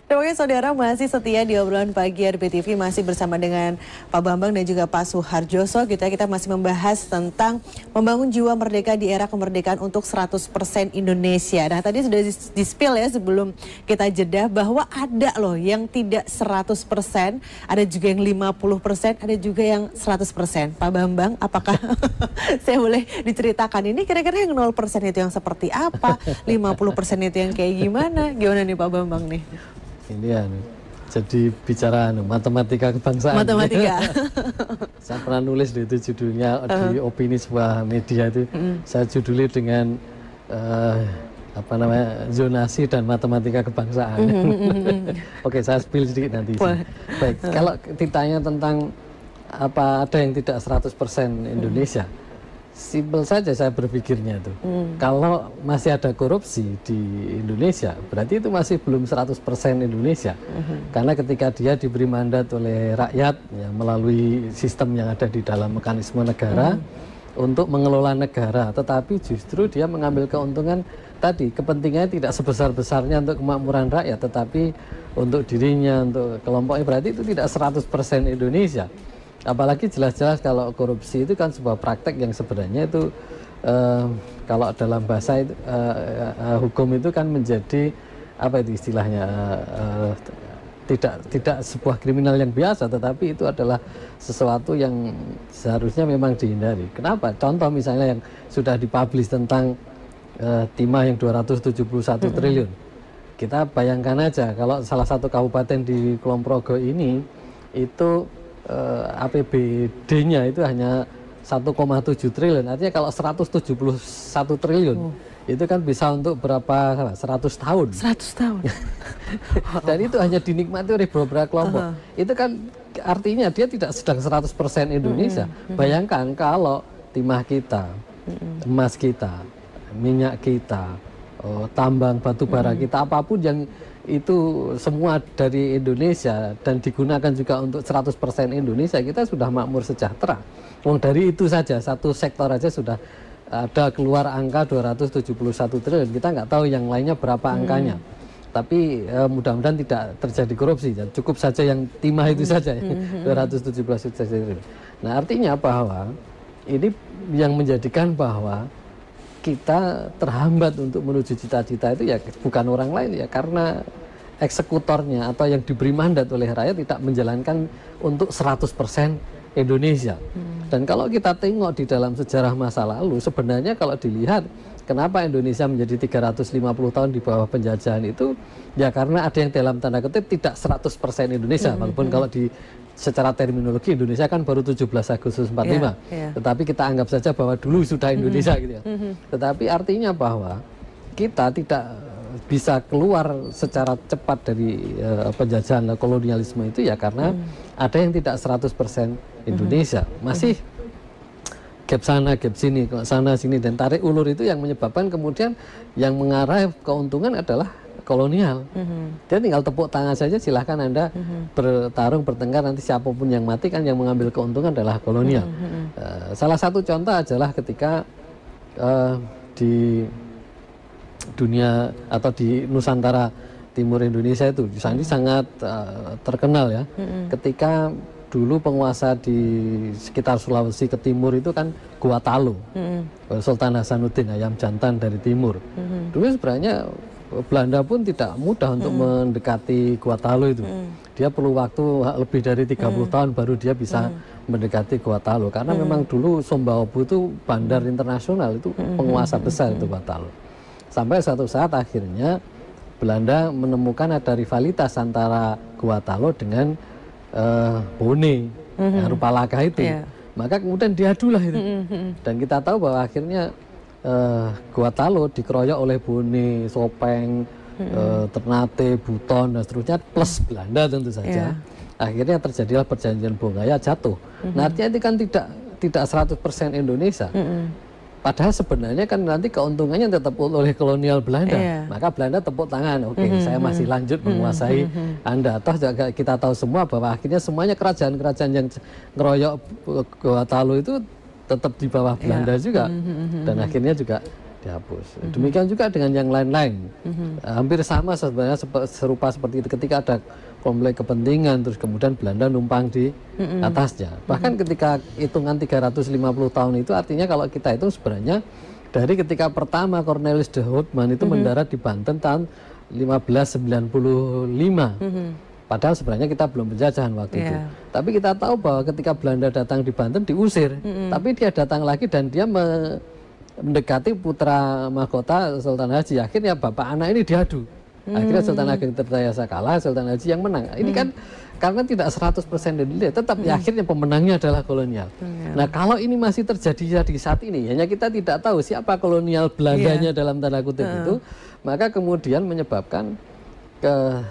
Terima kasih saudara masih setia di obrolan pagi RPTV, masih bersama dengan Pak Bambang dan juga Pak Suharjoso. Kita masih membahas tentang membangun jiwa merdeka di era kemerdekaan untuk 100% Indonesia. Nah tadi sudah di-spill ya sebelum kita jeda bahwa ada loh yang tidak 100%, ada juga yang 50%, ada juga yang 100%. Pak Bambang, apakah saya boleh diceritakan ini kira-kira yang 0% itu yang seperti apa, 50% itu yang kayak gimana? Gimana nih Pak Bambang nih? Ini ya, jadi bicara matematika kebangsaan. Matematika. Saya pernah nulis di itu judulnya di opini sebuah media itu. Saya juduli dengan zonasi dan matematika kebangsaan. Oke, saya spill sedikit nanti. Baik, kalau ditanya tentang apa ada yang tidak 100% Indonesia, simpel saja saya berpikirnya itu. Kalau masih ada korupsi di Indonesia, berarti itu masih belum 100% Indonesia. Karena ketika dia diberi mandat oleh rakyat ya, melalui sistem yang ada di dalam mekanisme negara untuk mengelola negara, tetapi justru dia mengambil keuntungan tadi, kepentingannya tidak sebesar-besarnya untuk kemakmuran rakyat, tetapi untuk dirinya, untuk kelompoknya, berarti itu tidak 100% Indonesia. Apalagi jelas-jelas kalau korupsi itu kan sebuah praktek yang sebenarnya itu kalau dalam bahasa itu, hukum itu kan menjadi apa itu istilahnya tidak sebuah kriminal yang biasa, tetapi itu adalah sesuatu yang seharusnya memang dihindari. Kenapa? Contoh misalnya yang sudah dipublish tentang timah yang 271 triliun. Kita bayangkan aja kalau salah satu kabupaten di Kulon Progo ini itu APBD-nya itu hanya 1,7 triliun. Artinya kalau 171 triliun itu kan bisa untuk berapa? 100 tahun. 100 tahun. Dan itu hanya dinikmati oleh beberapa kelompok. Itu kan artinya dia tidak sedang 100% Indonesia. Bayangkan kalau timah kita, emas kita, minyak kita, tambang batu bara kita, apapun yang itu semua dari Indonesia dan digunakan juga untuk 100% Indonesia, kita sudah makmur sejahtera. Dari itu saja, satu sektor aja sudah ada keluar angka 271 triliun. Kita nggak tahu yang lainnya berapa angkanya. Tapi mudah-mudahan tidak terjadi korupsi. Cukup saja yang timah itu saja, 271 triliun. Nah artinya bahwa ini yang menjadikan bahwa kita terhambat untuk menuju cita-cita itu ya bukan orang lain ya, karena eksekutornya atau yang diberi mandat oleh rakyat tidak menjalankan untuk 100% Indonesia. Dan kalau kita tengok di dalam sejarah masa lalu, sebenarnya kalau dilihat kenapa Indonesia menjadi 350 tahun di bawah penjajahan itu ya karena ada yang dalam tanda kutip tidak 100% Indonesia, walaupun kalau di secara terminologi Indonesia kan baru 17 Agustus 45, tetapi kita anggap saja bahwa dulu sudah Indonesia gitu ya. Tetapi artinya bahwa kita tidak bisa keluar secara cepat dari penjajahan kolonialisme itu ya karena ada yang tidak 100% Indonesia, masih gap sana, gap sini, sana sini, dan tarik ulur itu yang menyebabkan kemudian yang mengarah keuntungan adalah kolonial. Dia tinggal tepuk tangan saja, silahkan Anda bertarung, bertengkar, nanti siapapun yang mati kan yang mengambil keuntungan adalah kolonial. Salah satu contoh adalah ketika di dunia atau di Nusantara Timur Indonesia itu, ini sangat terkenal ya, ketika dulu penguasa di sekitar Sulawesi ke timur itu kan Gua Talo, Sultan Hasanuddin Ayam Jantan dari timur. Dulu sebenarnya Belanda pun tidak mudah untuk mendekati Gua Talo itu. Dia perlu waktu lebih dari 30 tahun baru dia bisa mendekati Gua Talo. Karena memang dulu Sombaobu itu bandar internasional, itu penguasa besar itu Gua Talo. Sampai suatu saat akhirnya Belanda menemukan ada rivalitas antara Gua Talo dengan Bone, Rupalaka itu. Maka kemudian diadulah itu. Dan kita tahu bahwa akhirnya Gua Talo dikeroyok oleh Bone, Sopeng, Ternate, Buton dan seterusnya, plus Belanda tentu saja. Akhirnya terjadilah perjanjian Bongaya jatuh. Nah artinya itu kan tidak 100% Indonesia. Padahal sebenarnya kan nanti keuntungannya tetap oleh kolonial Belanda. Maka Belanda tepuk tangan, oke, saya masih lanjut menguasai Anda. Toh kita tahu semua bahwa akhirnya semuanya kerajaan-kerajaan yang ngeroyok Gua Talo itu tetap di bawah Belanda juga. Dan akhirnya juga dihapus. Demikian juga dengan yang lain-lain. Hampir sama sebenarnya, serupa seperti itu ketika ada konflik kepentingan, terus kemudian Belanda numpang di atasnya. Bahkan ketika hitungan 350 tahun itu artinya kalau kita hitung sebenarnya dari ketika pertama Cornelis de Houtman itu mendarat di Banten tahun 1595. Padahal sebenarnya kita belum penjajahan waktu itu. Tapi kita tahu bahwa ketika Belanda datang di Banten diusir. Tapi dia datang lagi dan dia mendekati putra mahkota Sultan Haji. Akhirnya bapak anak ini diadu. Akhirnya Sultan Ageng Tirtayasa kalah, Sultan Haji yang menang. Ini kan karena tidak 100% Indonesia, tetapi akhirnya pemenangnya adalah kolonial. Nah kalau ini masih terjadi di saat ini, hanya kita tidak tahu siapa kolonial Belandanya dalam tanda kutip itu, maka kemudian menyebabkan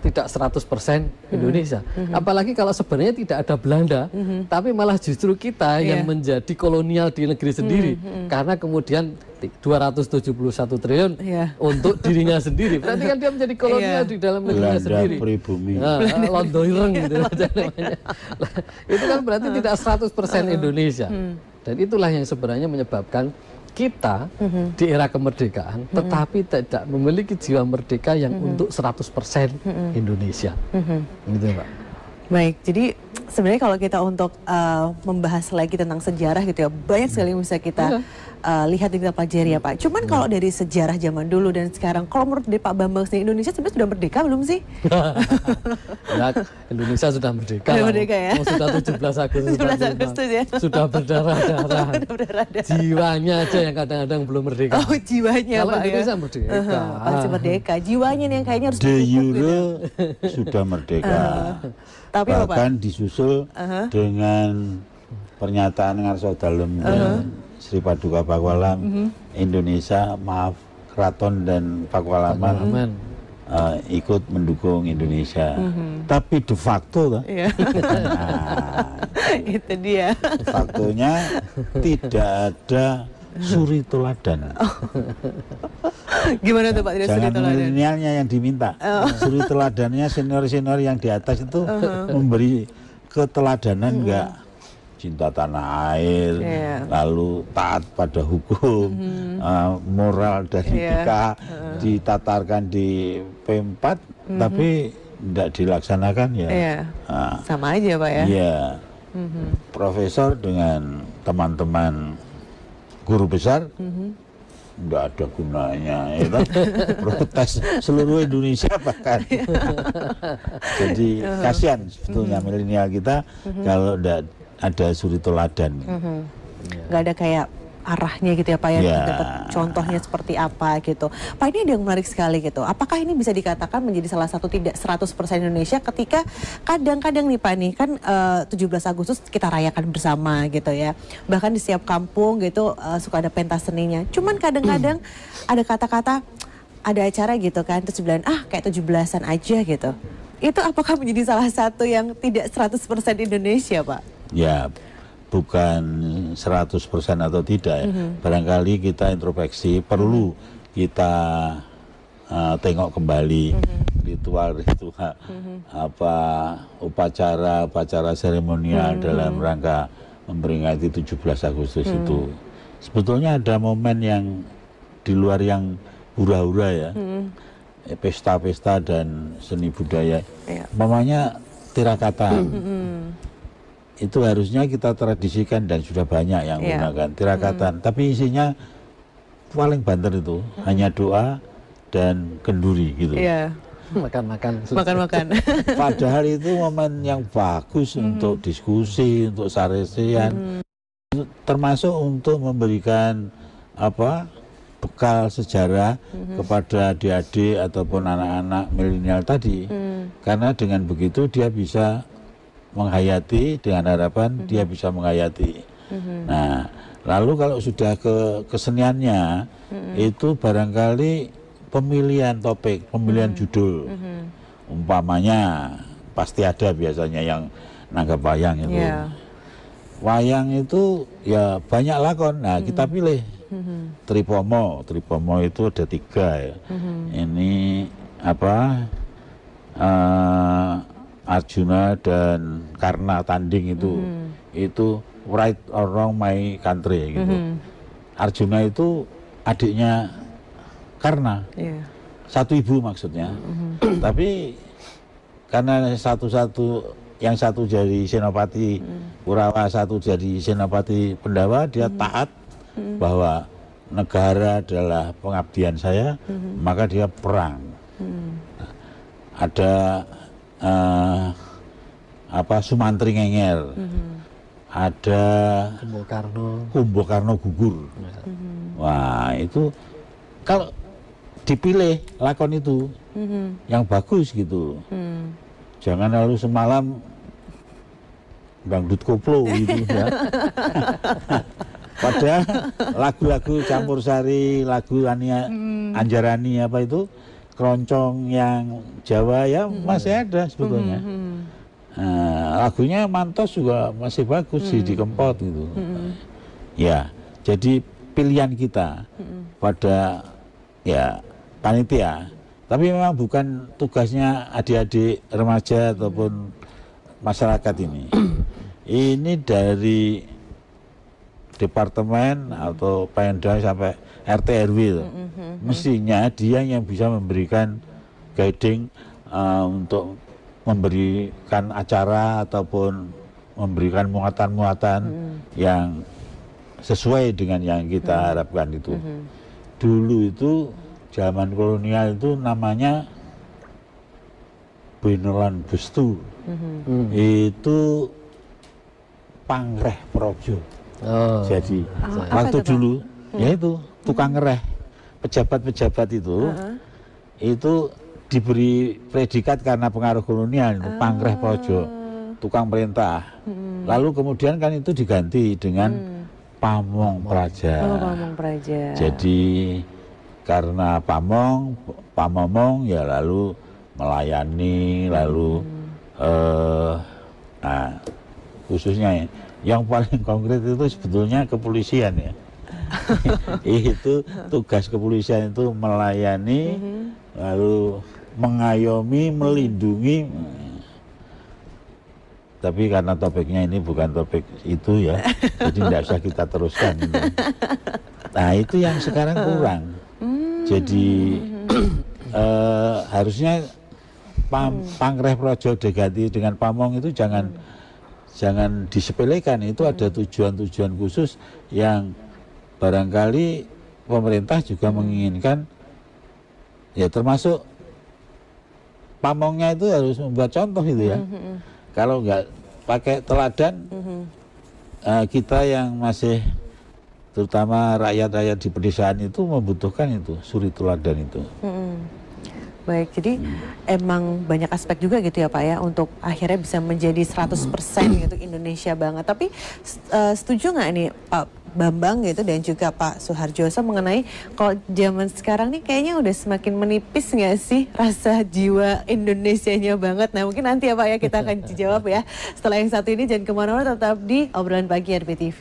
tidak 100% Indonesia. Apalagi kalau sebenarnya tidak ada Belanda, tapi malah justru kita yang menjadi kolonial di negeri sendiri. Karena kemudian 271 triliun untuk dirinya sendiri. Berarti kan dia menjadi kolonial di dalam negerinya sendiri. Pribumi. Londoireng gitu aja namanya. Itu kan berarti tidak 100% Indonesia. Dan itulah yang sebenarnya menyebabkan kita di era kemerdekaan tetapi tidak memiliki jiwa merdeka yang untuk 100% Indonesia. Gitu Pak. Baik, jadi sebenarnya kalau kita untuk membahas lagi tentang sejarah gitu ya, banyak sekali yang bisa kita lihat di kita pelajari ya Pak. Cuman kalau dari sejarah zaman dulu dan sekarang, kalau menurut dari Pak Bambang sendiri, Indonesia sebenarnya sudah merdeka belum sih? Ya, Indonesia sudah merdeka. Sudah merdeka ya? Sudah 17 Agustus. 17 Agustus ya? Sudah berdarah-darah. Jiwanya aja yang kadang-kadang belum merdeka. Oh jiwanya kalau Pak Indonesia ya? merdeka. Pasti merdeka. Jiwanya nih yang kayaknya harus De dipupuk jure gitu. sudah merdeka. Tapi bahkan disusul dengan pernyataan Ngarso Dalem dan Sri Paduka Pakualam, Indonesia maaf Keraton dan Pakualaman ikut mendukung Indonesia. Tapi de facto kan, itu dia. de factonya tidak ada suri teladan. Gimana tuh Pak? Jangan milenialnya yang diminta. Suri teladannya senior-senior yang di atas itu memberi keteladanan enggak, cinta tanah air, lalu taat pada hukum, moral dan etika ditatarkan di P4, tapi tidak dilaksanakan ya. Sama aja Pak ya. Iya. Profesor dengan teman-teman guru besar tidak ada gunanya, ya kan? Protes seluruh Indonesia bahkan. Jadi kasihan sebetulnya milenial kita kalau tidak ada suri teladan. Nggak ada kayak arahnya gitu ya Pak ya, dapat contohnya seperti apa gitu. Pak, ini ada yang menarik sekali gitu. Apakah ini bisa dikatakan menjadi salah satu tidak 100% Indonesia ketika kadang-kadang nih Pak nih kan 17 Agustus kita rayakan bersama gitu ya. Bahkan di setiap kampung gitu suka ada pentas seninya. Cuman kadang-kadang ada kata-kata, ada acara gitu kan, terus bilang kayak 17-an aja gitu. Itu apakah menjadi salah satu yang tidak 100% Indonesia Pak? Ya, bukan 100% atau tidak ya. Barangkali kita introspeksi, perlu kita tengok kembali ritual-ritual upacara seremonial dalam rangka memperingati 17 Agustus itu. Sebetulnya ada momen yang di luar yang hura-hura ya. Pesta-pesta dan seni budaya. Umpamanya tirakata. Itu harusnya kita tradisikan dan sudah banyak yang menggunakan tirakatan. Tapi isinya paling banter itu hanya doa dan kenduri gitu. Makan-makan. Padahal itu momen yang bagus untuk diskusi, untuk saresian, termasuk untuk memberikan bekal sejarah kepada adik-adik ataupun anak-anak milenial tadi. Karena dengan begitu dia bisa menghayati, dengan harapan dia bisa menghayati. Nah, lalu kalau sudah ke keseniannya, itu barangkali pemilihan topik, pemilihan judul. Umpamanya, pasti ada biasanya yang nanggap wayang itu. Wayang itu ya banyak lakon, nah kita pilih. Tripomo itu ada 3 ya. Ini Arjuna dan Karna tanding itu right or wrong my country gitu. Arjuna itu adiknya Karna, satu ibu maksudnya. Tapi karena yang satu jadi Senopati Kurawa, satu jadi Senopati Pendawa, dia taat bahwa negara adalah pengabdian saya, maka dia perang. Ada Sumantri Ngenger, ada Kumbokarno gugur. Wah, itu kalau dipilih lakon itu yang bagus gitu. Jangan lalu semalam dangdut koplo gitu ya. Padahal lagu-lagu campursari, lagu Anjarani apa itu, keroncong yang Jawa ya masih ada sebetulnya. Lagunya Mantos juga masih bagus sih di Kempot gitu. Ya, jadi pilihan kita pada ya panitia. Tapi memang bukan tugasnya adik-adik remaja ataupun masyarakat ini. Ini dari departemen atau Pemda sampai RT RW. Mestinya dia yang bisa memberikan guiding untuk memberikan acara ataupun memberikan muatan-muatan yang sesuai dengan yang kita harapkan itu. Dulu itu zaman kolonial itu namanya Beneran Bestu. Itu Pangreh Projo. Jadi waktu dulu yaitu tukang ngereh, pejabat-pejabat itu diberi predikat karena pengaruh kolonial, Pangreh Projo, tukang perintah. Lalu kemudian kan itu diganti dengan Pamong Praja. Pamong Praja. Jadi karena pamomong ya lalu melayani, lalu khususnya yang paling konkret itu sebetulnya kepolisian ya. Itu tugas kepolisian itu melayani, lalu mengayomi, melindungi. Tapi karena topiknya ini bukan topik itu ya, jadi tidak usah kita teruskan. Nah itu yang sekarang kurang. Jadi harusnya Pangreh Projo diganti dengan Pamong itu jangan disepelekan. Itu ada tujuan-tujuan khusus yang barangkali pemerintah juga menginginkan, ya termasuk Pamongnya itu harus membuat contoh itu ya. Kalau nggak pakai teladan, kita yang masih terutama rakyat-rakyat di pedesaan itu membutuhkan itu, suri teladan itu. Baik, jadi emang banyak aspek juga gitu ya Pak ya, untuk akhirnya bisa menjadi 100% gitu Indonesia banget. Tapi setuju nggak nih Pak Bambang gitu dan juga Pak Soeharjoso mengenai kalau zaman sekarang nih kayaknya udah semakin menipis nggak sih rasa jiwa Indonesianya banget. Nah mungkin nanti ya Pak ya kita akan dijawab ya setelah yang satu ini. Jangan kemana-mana, tetap di Obrolan Pagi RPTV.